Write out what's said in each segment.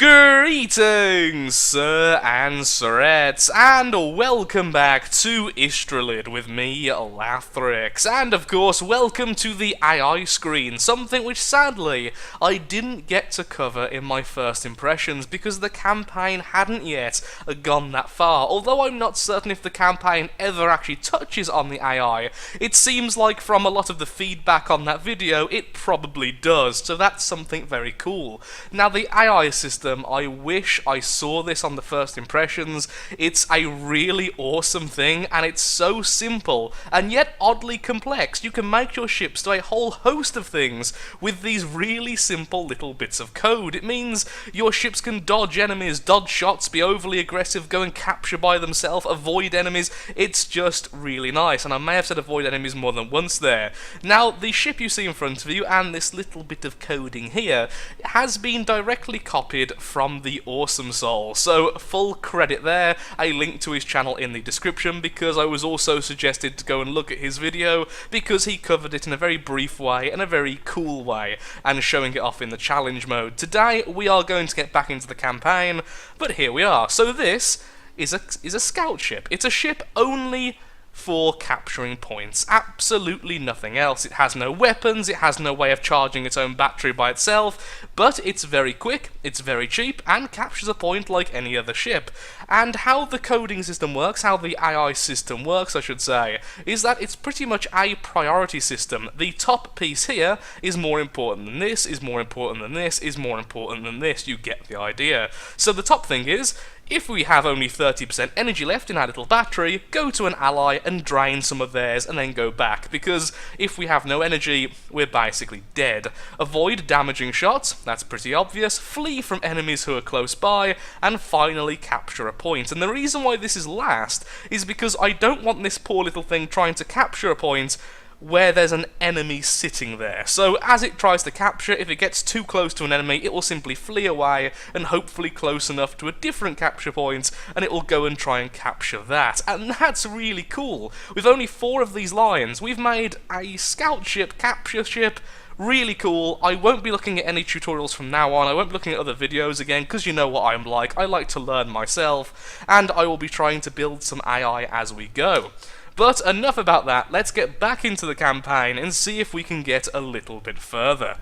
Greetings, sir and sirettes, and welcome back to Istrolid with me, Lathrix, and of course, welcome to the AI screen, something which sadly I didn't get to cover in my first impressions because the campaign hadn't yet gone that far. Although I'm not certain if the campaign ever actually touches on the AI, it seems like from a lot of the feedback on that video, it probably does, so that's something very cool. Now, the AI system, I wish I saw this on the first impressions. It's a really awesome thing, and it's so simple, and yet oddly complex. You can make your ships do a whole host of things with these really simple little bits of code. It means your ships can dodge enemies, dodge shots, be overly aggressive, go and capture by themselves, avoid enemies. It's just really nice, and I may have said avoid enemies more than once there. Now, the ship you see in front of you, and this little bit of coding here, has been directly copied from the Awesome Soul, so full credit there, a link to his channel in the description, because I was also suggested to go and look at his video, because he covered it in a very brief way, and a very cool way, and showing it off in the challenge mode. Today, we are going to get back into the campaign, but here we are. So this is a scout ship. It's a ship only for capturing points, absolutely nothing else. It has no weapons, it has no way of charging its own battery by itself, but it's very quick, it's very cheap, and captures a point like any other ship. And how the coding system works, how the AI system works, I should say, is that it's pretty much a priority system. The top piece here is more important than this, is more important than this, is more important than this. You get the idea. So the top thing is, if we have only 30% energy left in our little battery, go to an ally and drain some of theirs and then go back, because if we have no energy, we're basically dead. Avoid damaging shots, that's pretty obvious, flee from enemies who are close by, and finally capture a point. And the reason why this is last is because I don't want this poor little thing trying to capture a point where there's an enemy sitting there. So as it tries to capture, if it gets too close to an enemy, it will simply flee away and hopefully close enough to a different capture point, and it will go and try and capture that. And that's really cool. With only 4 of these lines, we've made a scout ship, capture ship, really cool. I won't be looking at any tutorials from now on. I won't be looking at other videos again, because you know what I'm like. I like to learn myself, and I will be trying to build some AI as we go. But enough about that, let's get back into the campaign and see if we can get a little bit further.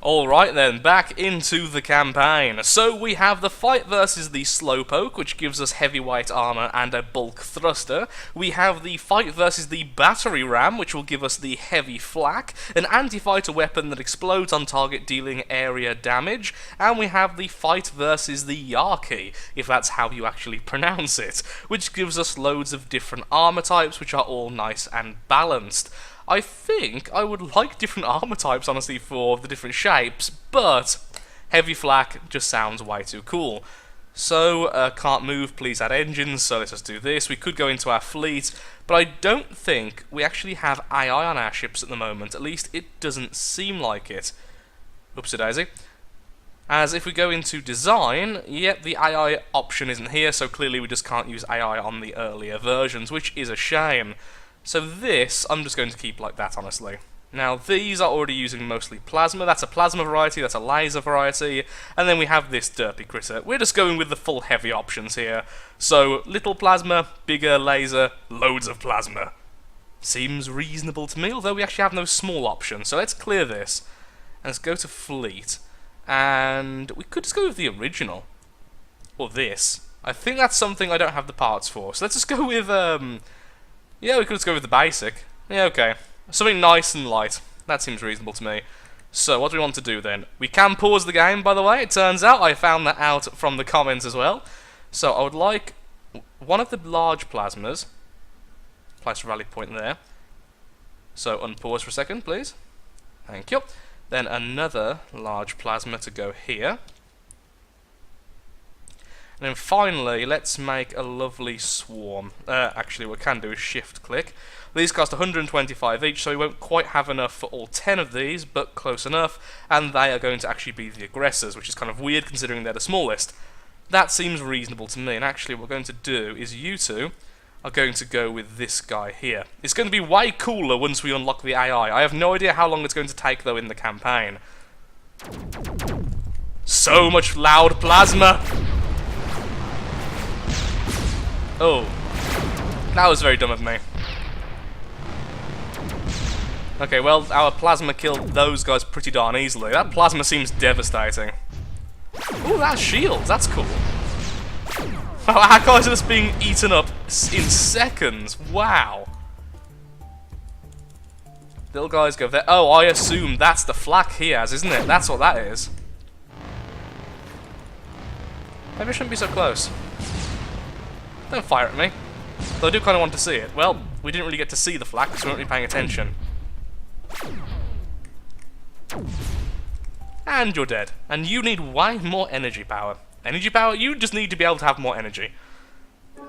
Alright then, back into the campaign. So we have the fight versus the Slowpoke, which gives us heavyweight armor and a bulk thruster. We have the fight versus the Battery Ram, which will give us the heavy flak, an anti-fighter weapon that explodes on target, dealing area damage. And we have the fight versus the Yarki, if that's how you actually pronounce it, which gives us loads of different armor types, which are all nice and balanced. I think I would like different armor types, honestly, for the different shapes, but heavy flak just sounds way too cool. So, can't move, please add engines, so let's just do this. We could go into our fleet, but I don't think we actually have AI on our ships at the moment. At least it doesn't seem like it. Oopsie daisy. As if we go into design, yep, the AI option isn't here, so clearly we just can't use AI on the earlier versions, which is a shame. So this, I'm just going to keep like that, honestly. Now, these are already using mostly plasma. That's a plasma variety, that's a laser variety, and then we have this derpy critter. We're just going with the full heavy options here. So, little plasma, bigger laser, loads of plasma. Seems reasonable to me, although we actually have no small option. So let's clear this, and let's go to fleet. And we could just go with the original. Or this. I think that's something I don't have the parts for. So let's just go with, yeah, we could just go with the basic. Yeah, okay. Something nice and light. That seems reasonable to me. So, what do we want to do then? We can pause the game, by the way. It turns out I found that out from the comments as well. So, I would like one of the large plasmas. Place a rally point there. So, unpause for a second, please. Thank you. Then another large plasma to go here. And then finally, let's make a lovely swarm. Actually, what we can do is shift-click. These cost 125 each, so we won't quite have enough for all 10 of these, but close enough. And they are going to actually be the aggressors, which is kind of weird considering they're the smallest. That seems reasonable to me, and actually what we're going to do is you two are going to go with this guy here. It's going to be way cooler once we unlock the AI. I have no idea how long it's going to take, though, in the campaign. So much loud plasma! Oh. That was very dumb of me. Okay, well, our plasma killed those guys pretty darn easily. That plasma seems devastating. Ooh, that's shields. That's cool. Our guys are just being eaten up in seconds. Wow. Little guys go there. Oh, I assume that's the flak he has, isn't it? That's what that is. Maybe I shouldn't be so close. Don't fire at me. Though I do kind of want to see it. Well, we didn't really get to see the flak because we weren't really paying attention. And you're dead. And you need way more energy power. Energy power? You just need to be able to have more energy.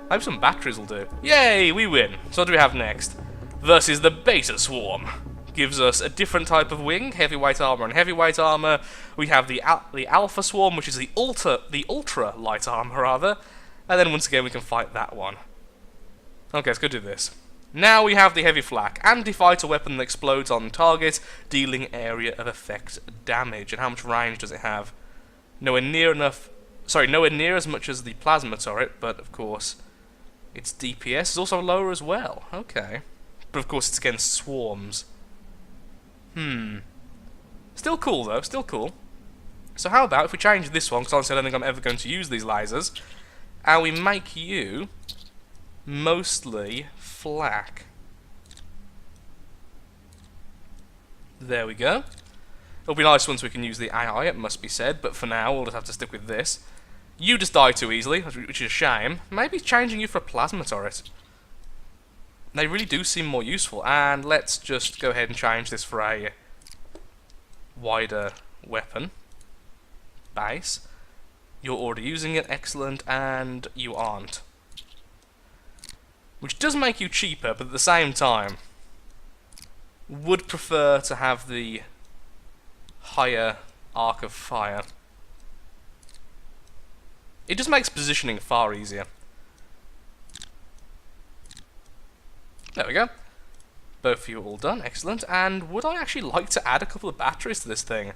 Maybe some batteries will do. Yay, we win. So what do we have next? Versus the Beta Swarm. Gives us a different type of wing, heavyweight armor and heavyweight armor. We have the Alpha Swarm, which is the ultra light armor rather. And then once again we can fight that one. Okay, let's go do this. Now we have the Heavy Flak, anti-fighter weapon that explodes on target, dealing area of effect damage. And how much range does it have? Nowhere near as much as the plasma turret, but of course its DPS is also lower as well. Okay. But of course it's against swarms. Still cool though, still cool. So how about if we change this one, because honestly I don't think I'm ever going to use these lasers, and we make you mostly flak. There we go. It'll be nice once we can use the AI, it must be said, but for now we'll just have to stick with this. You just die too easily, which is a shame. Maybe changing you for a plasma turret. They really do seem more useful, and let's just go ahead and change this for a wider weapon base. You're already using it, excellent, and you aren't. Which does make you cheaper, but at the same time, would prefer to have the higher arc of fire. It just makes positioning far easier. There we go. Both of you are all done, excellent. And would I actually like to add a couple of batteries to this thing?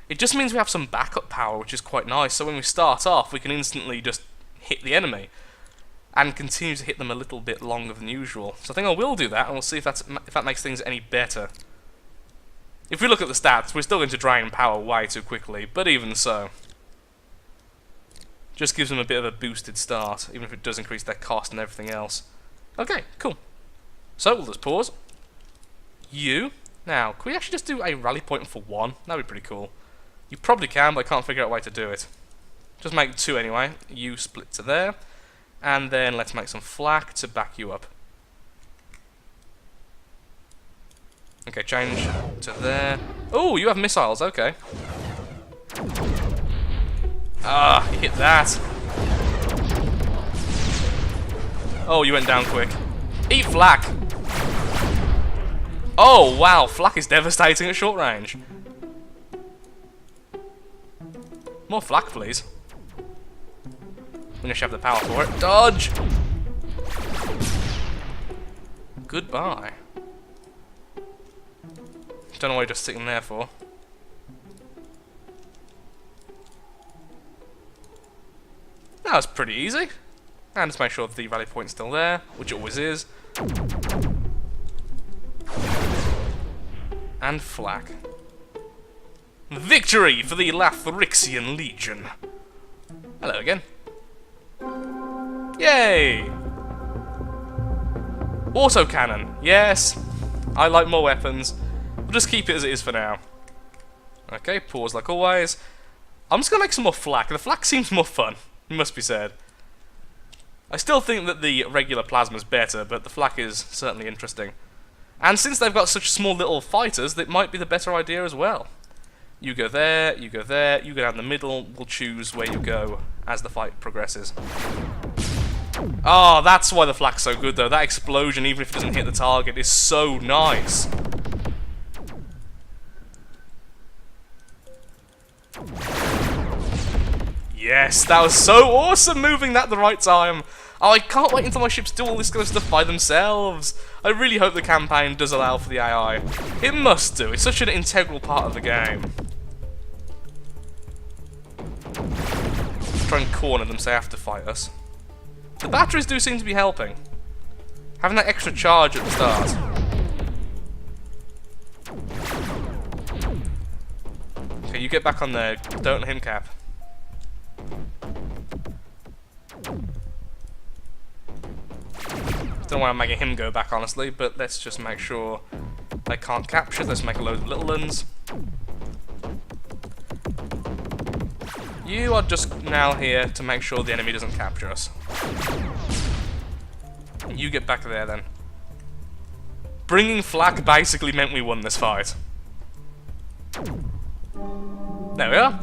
It just means we have some backup power, which is quite nice, so when we start off, we can instantly just hit the enemy. And continue to hit them a little bit longer than usual. So I think I will do that, and we'll see if that makes things any better. If we look at the stats, we're still going to drain power way too quickly, but even so. Just gives them a bit of a boosted start, even if it does increase their cost and everything else. Okay, cool. So, we'll just pause. You. Now, can we actually just do a rally point for one? That'd be pretty cool. You probably can, but I can't figure out a way to do it. Just make two anyway. You split to there. And then let's make some flak to back you up. Okay, change to there. Oh, you have missiles, okay. Ah, hit that. Oh, you went down quick. Eat flak! Oh, wow, flak is devastating at short range. More flak, please. We should have the power for it. Dodge! Goodbye. Don't know why you're just sitting there for. That was pretty easy. And just make sure the rally point's still there, which it always is. And flak. Victory for the Lathrixian Legion. Hello again. Yay! Autocannon. Yes. I like more weapons. We'll just keep it as it is for now. Okay, pause like always. I'm just going to make some more flak. The flak seems more fun, it must be said. I still think that the regular plasma's better, but the flak is certainly interesting. And since they've got such small little fighters, that might be the better idea as well. You go there, you go there, you go down the middle, we'll choose where you go as the fight progresses. Oh, that's why the flak's so good though. That explosion, even if it doesn't hit the target, is so nice. Yes, that was so awesome, moving that at the right time. Oh, I can't wait until my ships do all this kind of stuff by themselves. I really hope the campaign does allow for the AI. It must do, it's such an integral part of the game. and corner them so they have to fight us. The batteries do seem to be helping. Having that extra charge at the start. Okay, you get back on there. Don't let him cap. Don't know why I'm making him go back, honestly, but let's just make sure they can't capture. Let's make a load of little ones. You are just now here to make sure the enemy doesn't capture us. You get back there then. Bringing Flak basically meant we won this fight. There we are.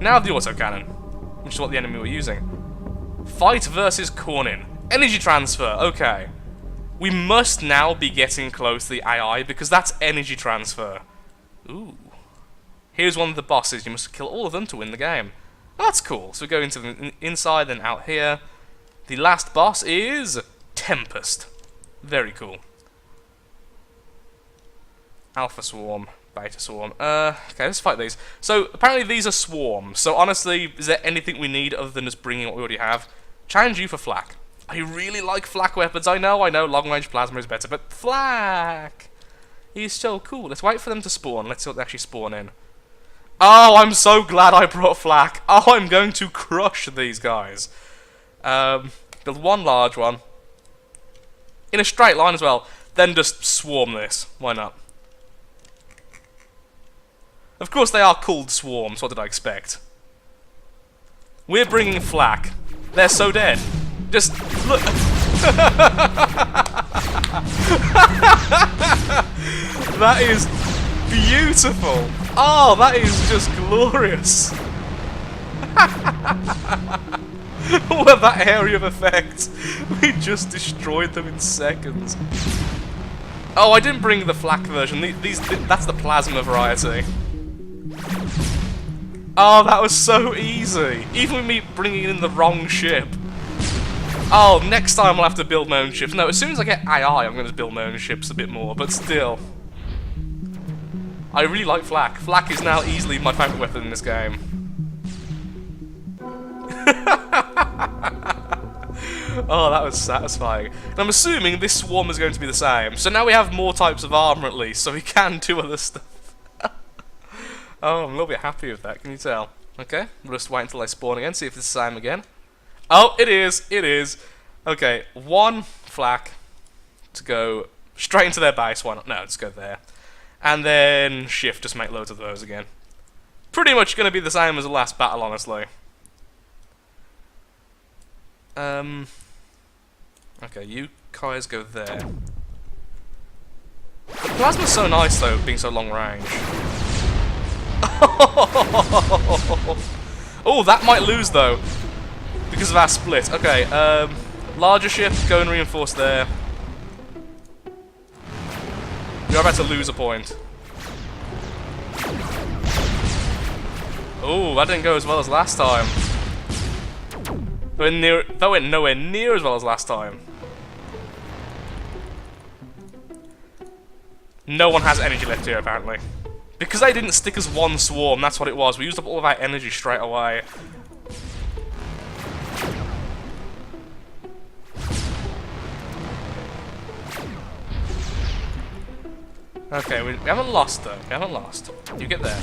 Now the autocannon, which is what the enemy were using. Fight versus Cornin. Energy transfer, okay. We must now be getting close to the AI because that's energy transfer. Ooh. Here's one of the bosses. You must kill all of them to win the game. That's cool. So we go into the inside and out here. The last boss is Tempest. Very cool. Alpha Swarm, Beta Swarm. Okay, let's fight these. So apparently these are swarms. So honestly, is there anything we need other than just bringing what we already have? Challenge you for Flak. I really like Flak weapons. I know, long-range plasma is better, but Flak! He's so cool. Let's wait for them to spawn. Let's see what they actually spawn in. Oh, I'm so glad I brought Flak. Oh, I'm going to crush these guys. Build one large one. In a straight line as well. Then just swarm this. Why not? Of course they are called swarms. What did I expect? We're bringing Flak. They're so dead. Just look. That is beautiful. Oh, that is just glorious. Well, that area of effect. We just destroyed them in seconds. Oh, I didn't bring the Flak version. That's the plasma variety. Oh, that was so easy. Even with me bringing in the wrong ship. Oh, next time I'll have to build my own ships. No, as soon as I get AI, I'm going to build my own ships a bit more, but still. I really like Flak. Flak is now easily my favourite weapon in this game. Oh, that was satisfying. And I'm assuming this swarm is going to be the same. So now we have more types of armour at least, so we can do other stuff. Oh, I'm a little bit happy with that, can you tell? Okay, we'll just wait until they spawn again, see if it's the same again. Oh, it is, it is. Okay, one Flak to go straight into their base. Why not? No, let's go there. And then shift, just make loads of those again. Pretty much going to be the same as the last battle, honestly. Okay, you guys go there. The plasma's so nice, though, being so long range. Oh, that might lose, though. Because of our split. Okay, larger ship, go and reinforce there. You're about to lose a point. Oh, that didn't go as well as last time. That went nowhere near as well as last time. No one has energy left here, apparently. Because they didn't stick as one swarm, that's what it was. We used up all of our energy straight away. Okay, we haven't lost, though. We haven't lost. You get there.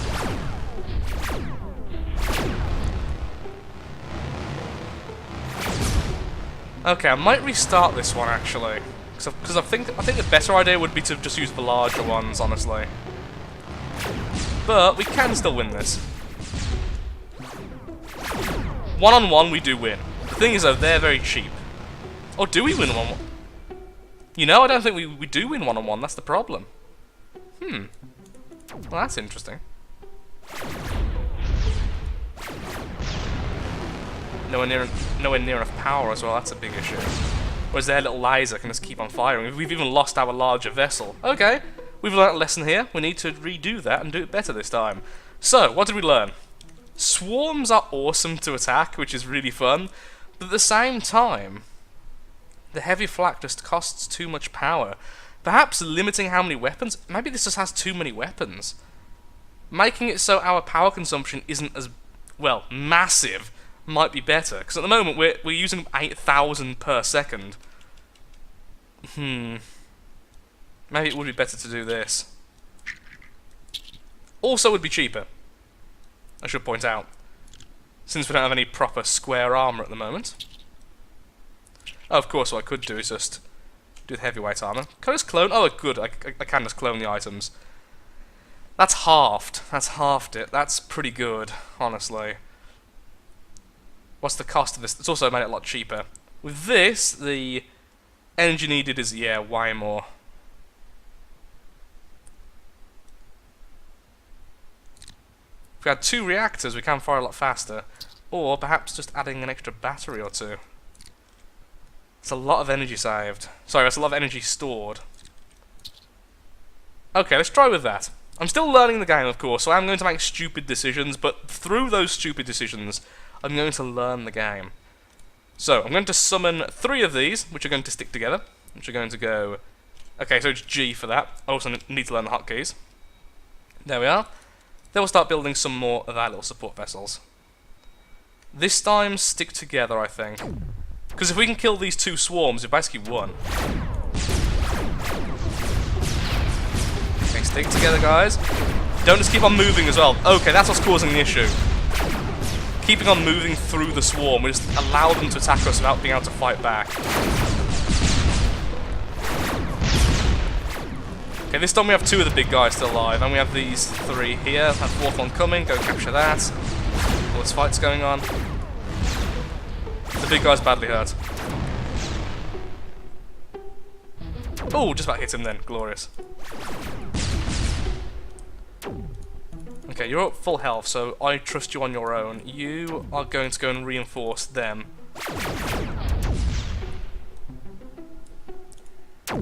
Okay, I might restart this one, actually. Because I think the better idea would be to just use the larger ones, honestly. But we can still win this. One-on-one, we do win. The thing is, though, they're very cheap. Or do we win one-on-one? You know, I don't think we do win one-on-one. That's the problem. Well, that's interesting. Nowhere near enough power as well. That's a big issue. Whereas their little laser can just keep on firing. We've even lost our larger vessel. Okay, we've learnt a lesson here. We need to redo that and do it better this time. So, what did we learn? Swarms are awesome to attack, which is really fun. But at the same time, the heavy flak just costs too much power. Perhaps limiting how many weapons? Maybe this just has too many weapons. Making it so our power consumption isn't as, well, massive might be better. Because at the moment, we're using 8,000 per second. Maybe it would be better to do this. Also would be cheaper, I should point out, since we don't have any proper square armour at the moment. Oh, of course, what I could do is just do the heavyweight armour. Can I just clone? Oh, good, I can just clone the items. That's halved. That's halved it. That's pretty good, honestly. What's the cost of this? It's also made it a lot cheaper. With this, the energy needed is, yeah, way more. If we had 2 reactors, we can fire a lot faster. Or perhaps just adding an extra battery or 2. It's a lot of energy saved. Sorry, that's a lot of energy stored. Okay, let's try with that. I'm still learning the game, of course, so I'm going to make stupid decisions, but through those stupid decisions, I'm going to learn the game. So, I'm going to summon 3 of these, which are going to stick together, which are going to go... Okay, so it's G for that. I also need to learn the hotkeys. There we are. Then we'll start building some more of our little support vessels. This time, stick together, I think. Because if we can kill these 2 swarms, we've basically won. Okay, stick together, guys. Don't just keep on moving as well. Okay, that's what's causing the issue. Keeping on moving through the swarm, we just allow them to attack us without being able to fight back. Okay, this time we have 2 of the big guys still alive, and we have these 3 here. That 4th one coming, go capture that. All this fight's going on. The big guy's badly hurt. Oh, just about hit him then, glorious. Okay, you're at full health, so I trust you on your own. You are going to go and reinforce them.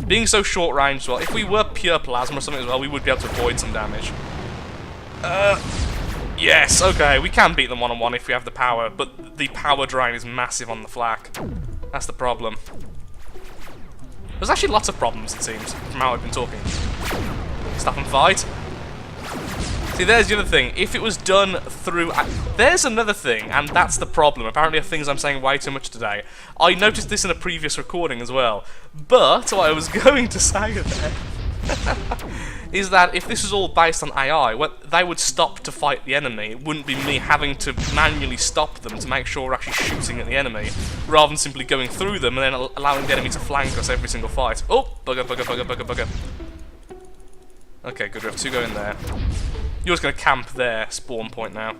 Being so short range as well, if we were pure plasma or something as well, we would be able to avoid some damage. Yes, okay, we can beat them one-on-one if we have the power, but the power drain is massive on the Flak. That's the problem. There's actually lots of problems, it seems, from how I've been talking. Stop and fight. See, there's the other thing. If it was done through... There's another thing, and that's the problem. Apparently, things I'm saying way too much today. I noticed this in a previous recording as well. But what I was going to say there is that if this was all based on AI, well, they would stop to fight the enemy. It wouldn't be me having to manually stop them to make sure we're actually shooting at the enemy, rather than simply going through them and then allowing the enemy to flank us every single fight. Oh, bugger, bugger, bugger, bugger, bugger. Okay, good, we have 2 going there. You're just going to camp there, spawn point now.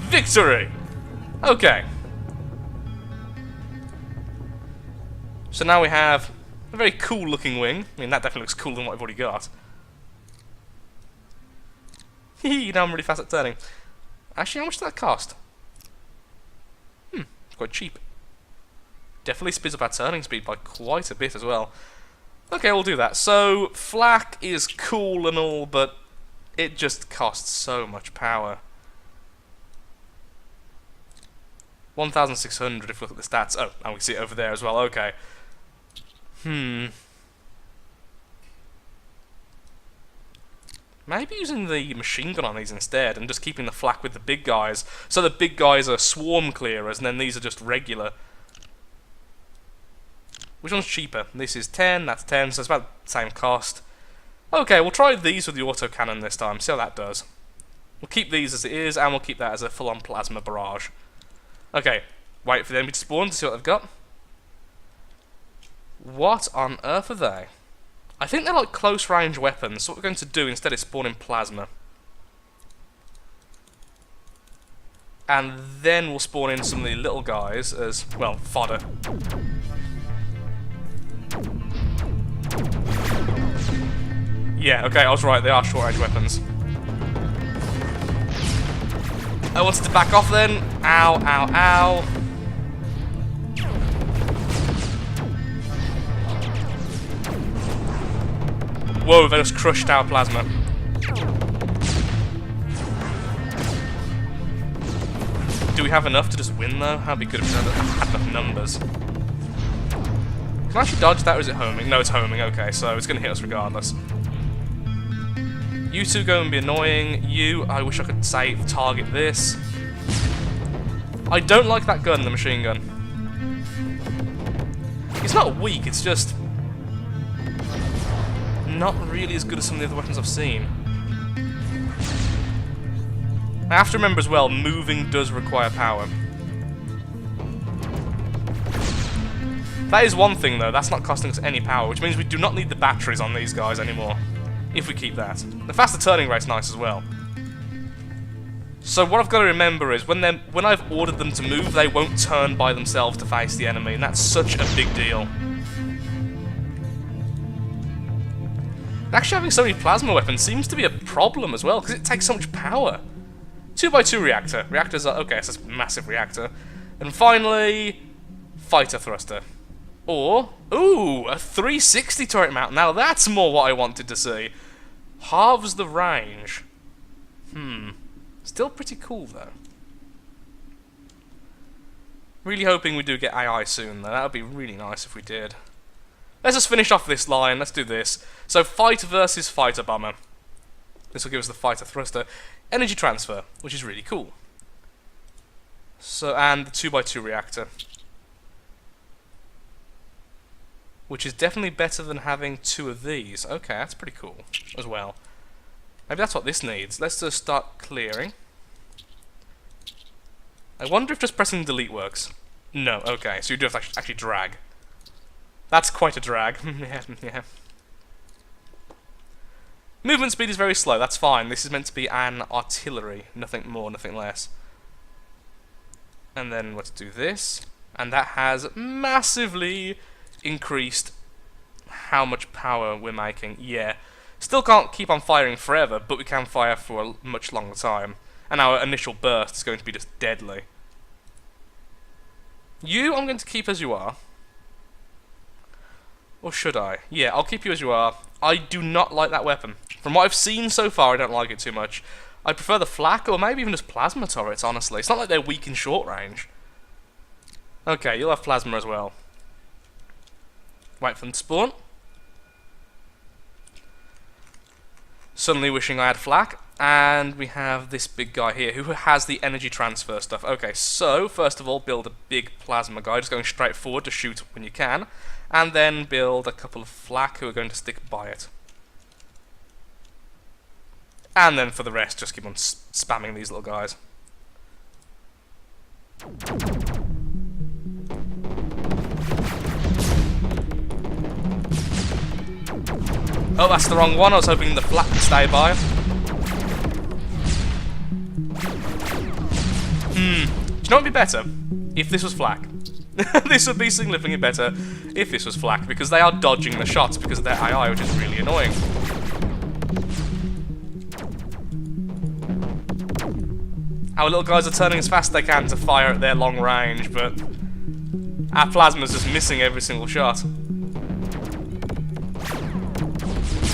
Victory! Okay. So now we have a very cool looking wing. I mean, that definitely looks cooler than what I've already got. Hee, now I'm really fast at turning. Actually, how much did that cost? It's quite cheap. Definitely speeds up our turning speed by quite a bit as well. Okay, we'll do that. So, Flak is cool and all, but it just costs so much power. 1,600 if we look at the stats. Oh, and we see it over there as well. Okay. Maybe using the machine gun on these instead, and just keeping the Flak with the big guys. So the big guys are swarm clearers, and then these are just regular. Which one's cheaper? This is 10, that's 10, so it's about the same cost. Okay, we'll try these with the autocannon this time, see how that does. We'll keep these as it is, and we'll keep that as a full-on plasma barrage. Okay, wait for them to spawn to see what they've got. What on earth are they? I think they're like close-range weapons, so what we're going to do instead is spawn in plasma. And then we'll spawn in some of the little guys as, well, fodder. Yeah, okay, I was right, they are short-range weapons. I wanted to back off then. Ow, ow, ow. Whoa, they just crushed our plasma. Do we have enough to just win though? That'd be good if we had enough numbers. Can I actually dodge that or is it homing? No, it's homing, okay, so it's going to hit us regardless. You two go and be annoying. You, I wish I could save, target this. I don't like that gun, the machine gun. It's not weak, it's just not really as good as some of the other weapons I've seen. I have to remember as well, moving does require power. That is one thing though, that's not costing us any power, which means we do not need the batteries on these guys anymore. If we keep that. The faster turning rate's nice as well. So what I've got to remember is, when I've ordered them to move, they won't turn by themselves to face the enemy, and that's such a big deal. Actually having so many plasma weapons seems to be a problem as well, because it takes so much power. 2x2 reactor. Reactors are... okay, it's a massive reactor. And finally... fighter thruster. Or... ooh! A 360 turret mount. Now that's more what I wanted to see. Halves the range. Still pretty cool, though. Really hoping we do get AI soon, though. That would be really nice if we did. Let's just finish off this line. Let's do this. So, fighter versus fighter bomber. This will give us the fighter thruster. Energy transfer, which is really cool. So, and the 2x2 reactor. Which is definitely better than having two of these. Okay, that's pretty cool as well. Maybe that's what this needs. Let's just start clearing. I wonder if just pressing delete works. No, okay, so you do have to actually drag. That's quite a drag. Yeah. Movement speed is very slow, that's fine. This is meant to be an artillery. Nothing more, nothing less. And then let's do this. And that has massively increased how much power we're making. Yeah. Still can't keep on firing forever, but we can fire for a much longer time. And our initial burst is going to be just deadly. You, I'm going to keep as you are. Or should I? Yeah, I'll keep you as you are. I do not like that weapon. From what I've seen so far, I don't like it too much. I prefer the flak, or maybe even just plasma turrets, honestly. It's not like they're weak in short range. Okay, you'll have plasma as well. Wait for them to spawn. Suddenly wishing I had flak. And we have this big guy here who has the energy transfer stuff. Okay, so first of all, build a big plasma guy, just going straight forward to shoot when you can. And then build a couple of flak who are going to stick by it. And then for the rest, just keep on spamming these little guys. Oh, that's the wrong one. I was hoping the flak would stay by. Do you know what would be better? If this was flak. This would be significantly better if this was flak, because they are dodging the shots because of their AI, which is really annoying. Our little guys are turning as fast as they can to fire at their long range, but our plasma's just missing every single shot.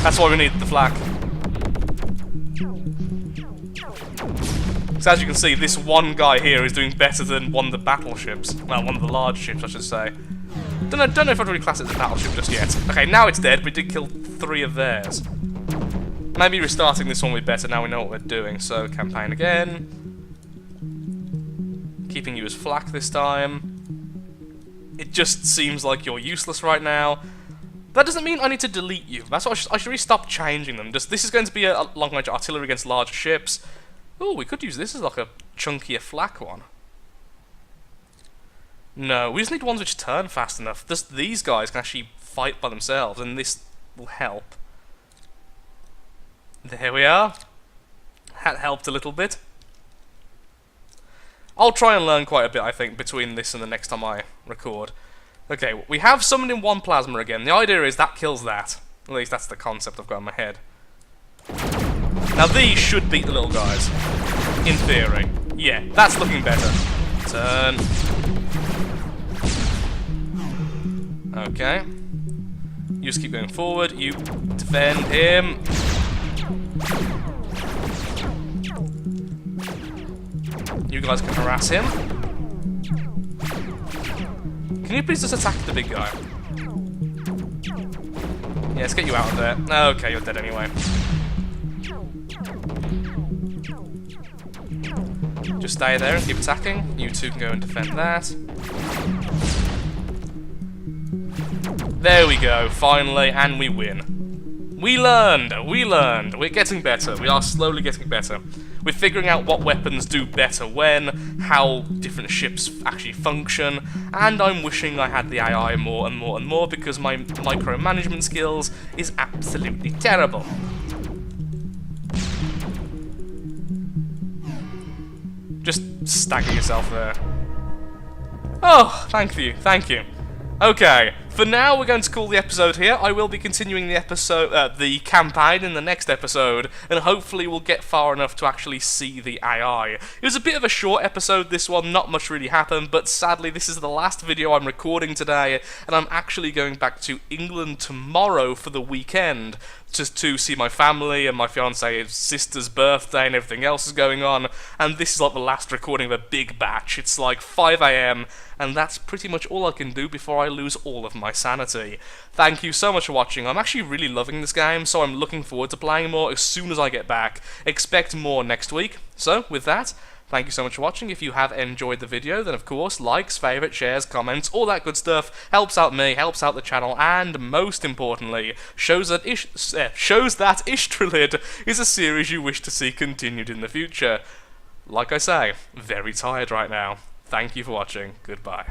That's why we need the flak. So as you can see, this one guy here is doing better than one of the battleships. Well, one of the large ships, I should say. Don't know if I'd really class it as a battleship just yet. Okay, now it's dead, we did kill 3 of theirs. Maybe restarting this one would be better, now we know what we're doing. So, campaign again. Keeping you as flak this time. It just seems like you're useless right now. That doesn't mean I need to delete you. That's what I should really stop changing them. This is going to be a long-range artillery against larger ships. Oh, we could use this as like a chunkier flak one. No, we just need ones which turn fast enough. Just these guys can actually fight by themselves, and this will help. There we are. That helped a little bit. I'll try and learn quite a bit, I think, between this and the next time I record. Okay, we have summoned in one plasma again. The idea is that kills that. At least that's the concept I've got in my head. Now these should beat the little guys. In theory. Yeah, that's looking better. Turn. Okay. You just keep going forward. You defend him. You guys can harass him. Can you please just attack the big guy? Yeah, let's get you out of there. Okay, you're dead anyway. Just stay there and keep attacking. You two can go and defend that. There we go, finally, and we win. We learned! We're getting better. We are slowly getting better. We're figuring out what weapons do better when, how different ships actually function, and I'm wishing I had the AI more and more and more because my micromanagement skills is absolutely terrible. Just stagger yourself there. Oh, thank you, thank you. Okay, for now we're going to call the episode here. I will be continuing the episode, the campaign in the next episode, and hopefully we'll get far enough to actually see the AI. It was a bit of a short episode, this one, not much really happened, but sadly this is the last video I'm recording today, and I'm actually going back to England tomorrow for the weekend, just to see my family and my fiance's sister's birthday and everything else is going on, and this is like the last recording of a big batch. It's like 5 AM, and that's pretty much all I can do before I lose all of my sanity. Thank you so much for watching. I'm actually really loving this game, so I'm looking forward to playing more as soon as I get back. Expect more next week. So, with that, thank you so much for watching. If you have enjoyed the video, then of course, likes, favourites, shares, comments, all that good stuff helps out me, helps out the channel, and most importantly, shows that Istrolid is a series you wish to see continued in the future. Like I say, very tired right now. Thank you for watching. Goodbye.